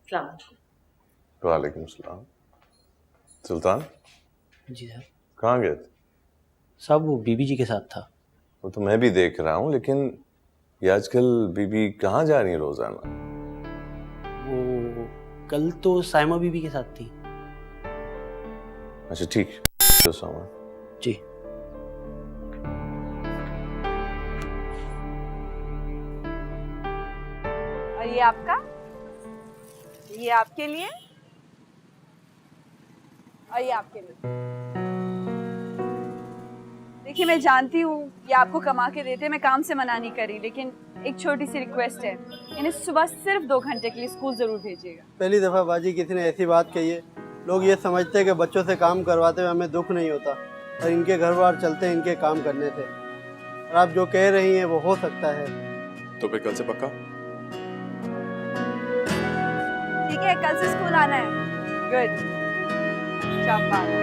अस्सलाम वालेकुम। वालेकुम सलाम। सुल्तान जी साहब। कहाँ गए थे? साहब वो बीबी जी के साथ था। वो तो मैं भी देख रहा हूँ, लेकिन ये आजकल बीबी कहाँ जा रही है रोजाना? वो कल तो साइमा बीबी के साथ थी। अच्छा ठीक, सामान। जी। और ये आपका, ये आपके लिए और ये आपके लिए। देखिए मैं जानती हूँ ये आपको कमा के देते, मैं काम से मना नहीं करी, लेकिन एक छोटी सी रिक्वेस्ट है, इन्हें सुबह सिर्फ 2 घंटे के लिए स्कूल जरूर भेजिएगा। पहली दफ़ा बाजी किसी ने ऐसी बात कही है। लोग ये समझते हैं कि बच्चों से काम करवाते हुए हमें दुख नहीं होता, और इनके घर बार चलते हैं इनके काम करने से। और आप जो कह रही हैं वो हो सकता है। तो फिर कल से पक्का? ठीक है, कल से स्कूल आना है। गुड, शाबाश।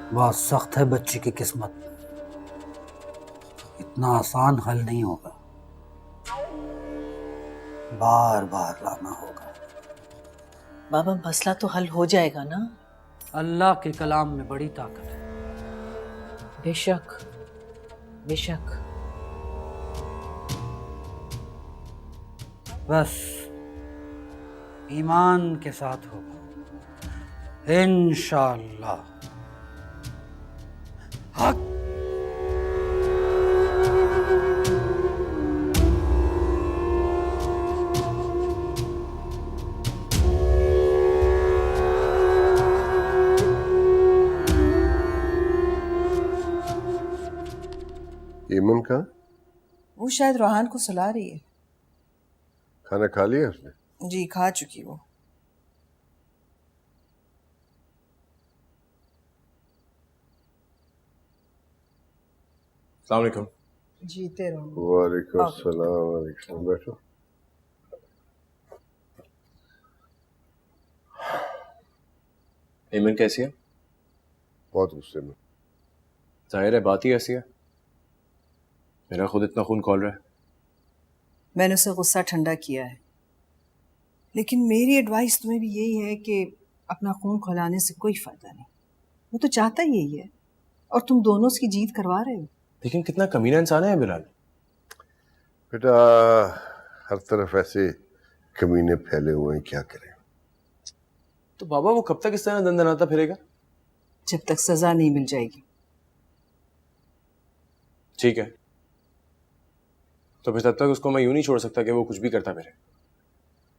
बहुत सख्त है बच्ची की किस्मत, इतना आसान हल नहीं होगा, बार बार लाना होगा। बाबा मसला तो हल हो जाएगा ना? अल्लाह के कलाम में बड़ी ताकत है। बेशक बेशक। बस ईमान के साथ होगा इंशाअल्लाह। हक। ईमन का वो शायद रोहान को सुला रही है। खाना खा लिया उसने? जी खा चुकी वो। अस्सलाम वालेकुम। जीते रहो। वालेकुम सलाम। वालेकुम, बैठो। ईमन कैसी है? बहुत गुस्से में। जाहिर है बात ही ऐसी है, मेरा खुद इतना खून खौल रहा है। मैंने उसे गुस्सा ठंडा किया है, लेकिन मेरी एडवाइस तुम्हें भी यही है कि अपना खून खौलाने से कोई फायदा नहीं। वो तो चाहता ही यही है, और तुम दोनों उसकी जीत करवा रहे हो। लेकिन कितना कमीना इंसान है बिलाल। बेटा हर तरफ ऐसे कमीने फैले हुए हैं, क्या करें। तो बाबा वो कब तक इस तरह दंदनाता फिरेगा? जब तक सजा नहीं मिल जाएगी। ठीक है, तो फिर तब तक उसको मैं यूं नहीं छोड़ सकता कि वो कुछ भी करता फिरे।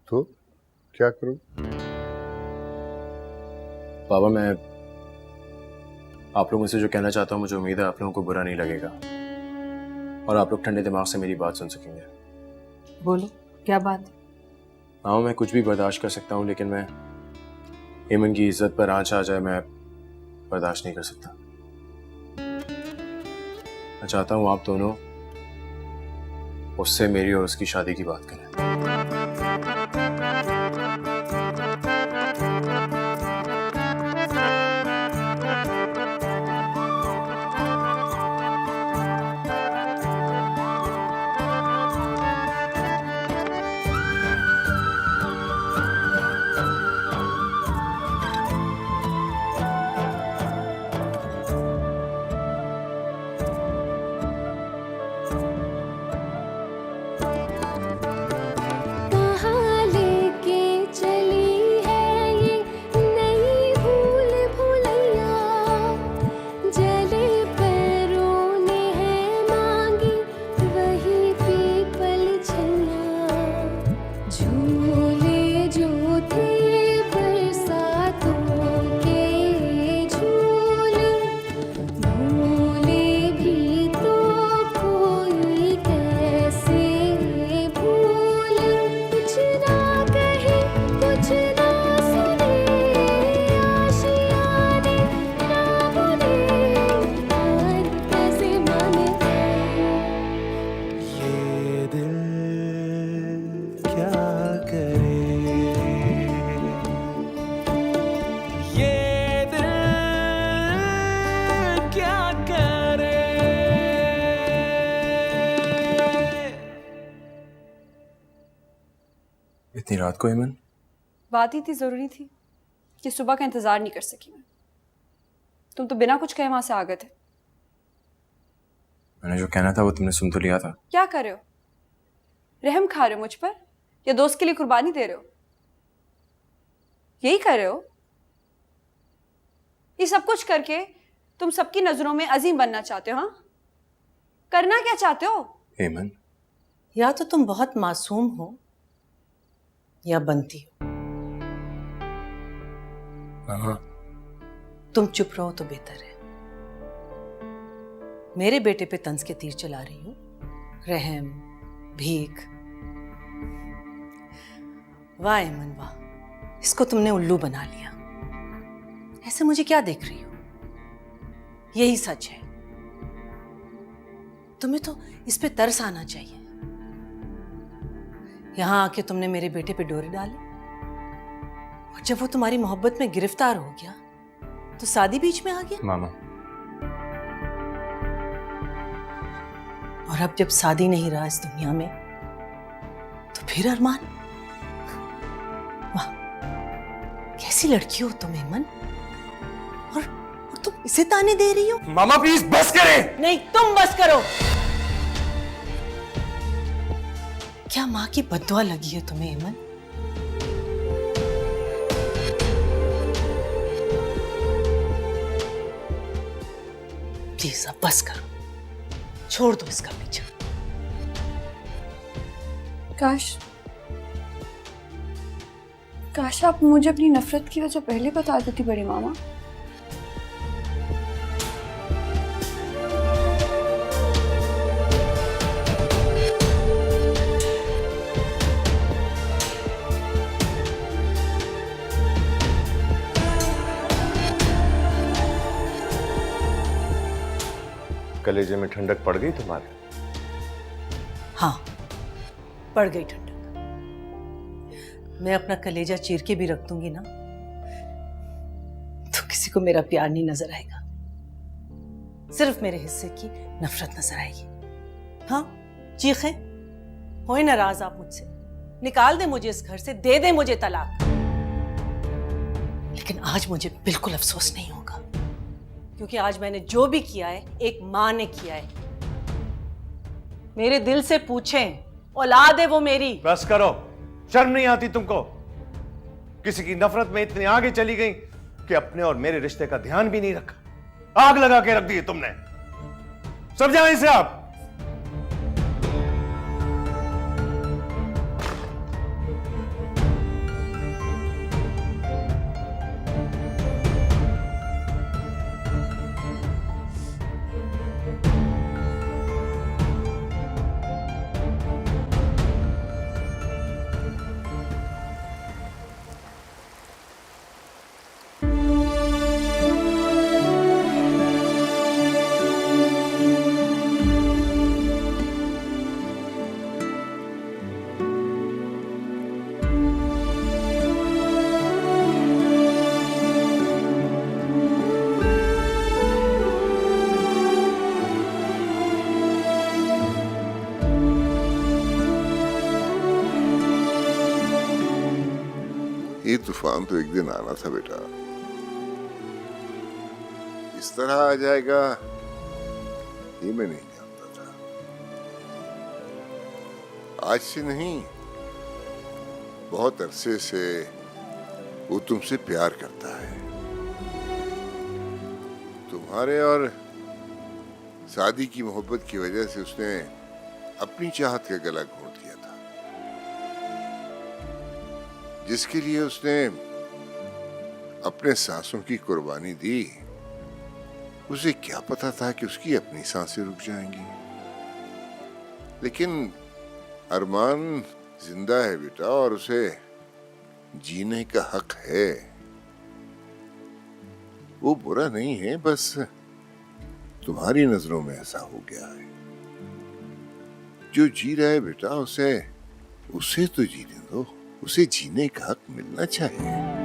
तो क्या करूं? बाबा मैं आप लोगों से जो कहना चाहता हूं, मुझे उम्मीद है आप लोगों को बुरा नहीं लगेगा और आप लोग ठंडे दिमाग से मेरी बात सुन सकेंगे। बोलो क्या बात है? हाँ मैं कुछ भी बर्दाश्त कर सकता हूँ, लेकिन मैं ईमन की इज्जत पर आंच आ जाए मैं बर्दाश्त नहीं कर सकता। मैं चाहता हूँ आप दोनों उससे मेरी और उसकी शादी की बात करें। इतनी रात को हेमन? बात ही इतनी ज़रूरी थी कि सुबह का इंतज़ार नहीं कर सकी मैं। तुम तो बिना कुछ कहे वहां से आ गए थे। मैंने जो कहना था वो तुमने सुन तो लिया था। क्या कर रहे हो? रहम खा रहे हो मुझ पर या दोस्त के लिए कुर्बानी दे रहे हो? यही कर रहे हो? ये सब कुछ करके तुम सबकी नजरों में अजीम बनना चाहते हो? हाँ, करना क्या चाहते हो? हेमन, या तो तुम बहुत मासूम हो या बनती हो। मामा, तुम चुप रहो तो बेहतर है। मेरे बेटे पे तंज के तीर चला रही हो। रहम, भीख। वाह एमन वाह, इसको तुमने उल्लू बना लिया। ऐसे मुझे क्या देख रही हो? यही सच है। तुम्हें तो इस पे तरस आना चाहिए। यहां आके तुमने मेरे बेटे पे डोरे डाले, और जब वो तुम्हारी मोहब्बत में गिरफ्तार हो गया तो शादी बीच में आ गया। मामा, और अब जब शादी नहीं रहा इस दुनिया में तो फिर अरमान। वाह, कैसी लड़की हो तुम हेमन। और तुम इसे ताने दे रही हो? मामा प्लीज बस करें। नहीं, तुम बस करो। क्या माँ की बद्दुआ लगी है तुम्हें हेमन? प्लीज अब बस करो, छोड़ दो इसका पीछा। काश आप मुझे अपनी नफरत की वजह पहले बता देती बड़ी मामा। कलेजे में ठंडक पड़ गई तुम्हारे? हाँ, पड़ गई ठंडक। मैं अपना कलेजा चीर के भी रख दूंगी ना तो किसी को मेरा प्यार नहीं नजर आएगा, सिर्फ मेरे हिस्से की नफरत नजर आएगी। हाँ, चीखें, होए नाराज आप मुझसे, निकाल दे मुझे इस घर से, दे दे मुझे तलाक। लेकिन आज मुझे बिल्कुल अफसोस नहीं होगा, क्योंकि आज मैंने जो भी किया है एक मां ने किया है। मेरे दिल से पूछें, औलाद है वो मेरी। बस करो, शर्म नहीं आती तुमको? किसी की नफरत में इतने आगे चली गई कि अपने और मेरे रिश्ते का ध्यान भी नहीं रखा। आग लगा के रख दी तुमने। समझाओ इसे आप। ये तूफान तो एक दिन आना था बेटा, इस तरह आ जाएगा ये मैं नहीं जानता था। आज से नहीं, बहुत अरसे से वो तुमसे प्यार करता है। तुम्हारे और शादी की मोहब्बत की वजह से उसने अपनी चाहत का गला घोंट दिया था, जिसके लिए उसने अपने सांसों की कुर्बानी दी। उसे क्या पता था कि उसकी अपनी सांसें रुक जाएंगी। लेकिन अरमान जिंदा है बेटा, और उसे जीने का हक है। वो बुरा नहीं है, बस तुम्हारी नजरों में ऐसा हो गया है। जो जी रहा है बेटा, उसे तो जीने दो। उसे जीने का हक मिलना चाहिए।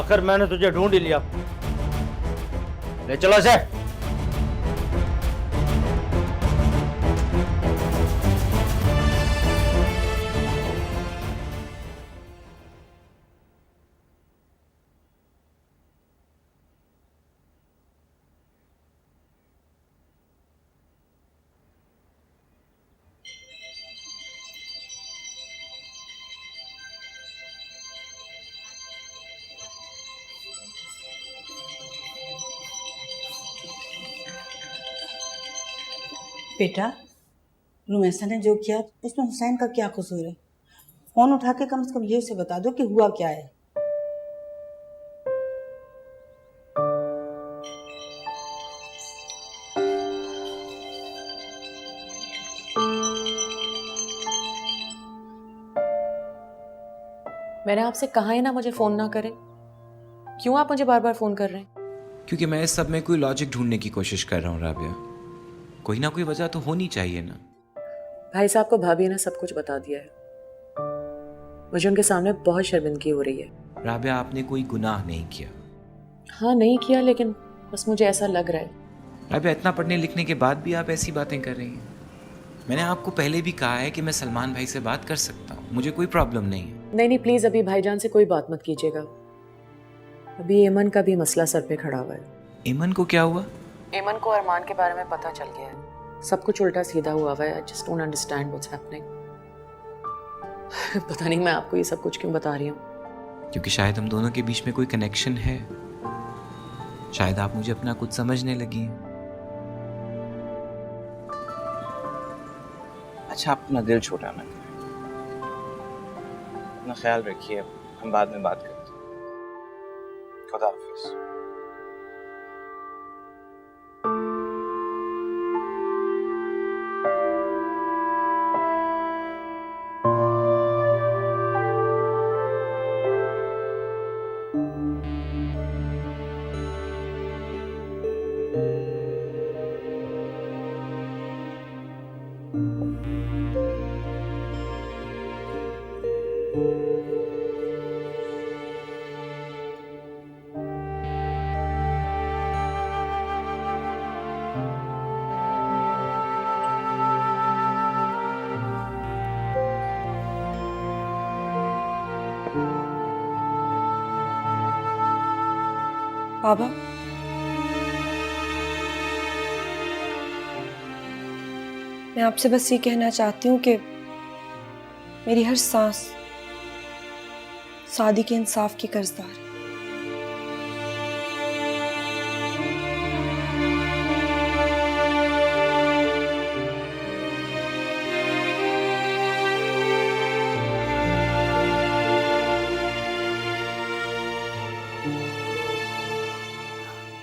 आखिर मैंने तुझे ढूंढ ही लिया। ले चलो इसे। बेटा, रुमैसा ने जो किया उसमें हुसैन का क्या कसूर है? फोन उठा के कम से कम ये उसे बता दो कि हुआ क्या है। मैंने आपसे कहा है ना मुझे फोन ना करें। क्यों आप मुझे बार बार फोन कर रहे हैं? क्योंकि मैं इस सब में कोई लॉजिक ढूंढने की कोशिश कर रहा हूँ राबिया। कोई ना कोई वजह तो होनी चाहिए ना। भाई साहब को भाभी ने सब कुछ बता दिया है। मुझे उनके सामने बहुत शर्मिंदगी हो रही है। राबिया, आपने कोई गुनाह नहीं किया। हाँ नहीं किया, लेकिन बस मुझे ऐसा लग रहा है। राबिया, इतना पढ़ने लिखने के बाद भी आप ऐसी बातें कर रही हैं। मैंने आपको पहले भी कहा है कि मैं सलमान भाई से बात कर सकता हूँ, मुझे कोई प्रॉब्लम नहीं है। नहीं प्लीज, अभी भाईजान से कोई बात मत कीजिएगा। अभी एमन का भी मसला सर पे खड़ा हुआ है। एमन को क्या हुआ? एमन को अरमान के बारे में पता चल गया है। सब कुछ उल्टा सीधा हुआ है। I just don't understand what's happening. पता नहीं मैं आपको ये सब कुछ क्यों बता रही हूँ। क्योंकि शायद हम दोनों के बीच में कोई कनेक्शन है। शायद आप मुझे अपना कुछ समझने लगी हैं। अच्छा, आप अपना दिल छोटा ना करें। अपना ख्याल रखिए, हम बाद में बात करते हैं। खुदा हाफिज। बाबा, मैं आपसे बस ये कहना चाहती हूँ कि मेरी हर सांस सादी के इंसाफ की कर्जदार है।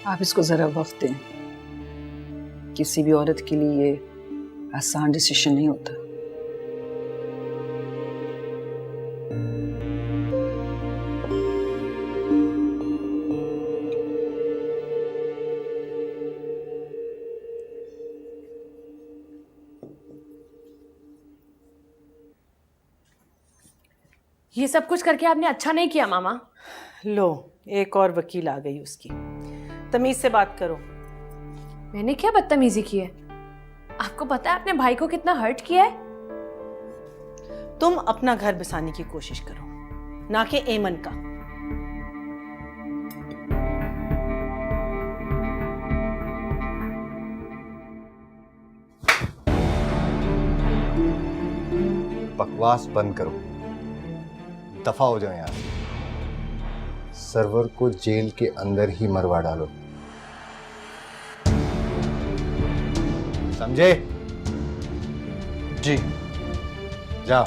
आप इसको ज़रा वक्त दें। किसी भी औरत के लिए ये आसान डिसीजन नहीं होता। ये सब कुछ करके आपने अच्छा नहीं किया मामा। लो, एक और वकील आ गई उसकी। तमीज से बात करो। मैंने क्या बदतमीजी की है? आपको पता है आपने भाई को कितना हर्ट किया है? तुम अपना घर बसाने की कोशिश करो, ना कि एमन का। बकवास बंद करो, दफा हो जाओ यहाँ से। सर्वर को जेल के अंदर ही मरवा डालो, समझे? जी। जाओ।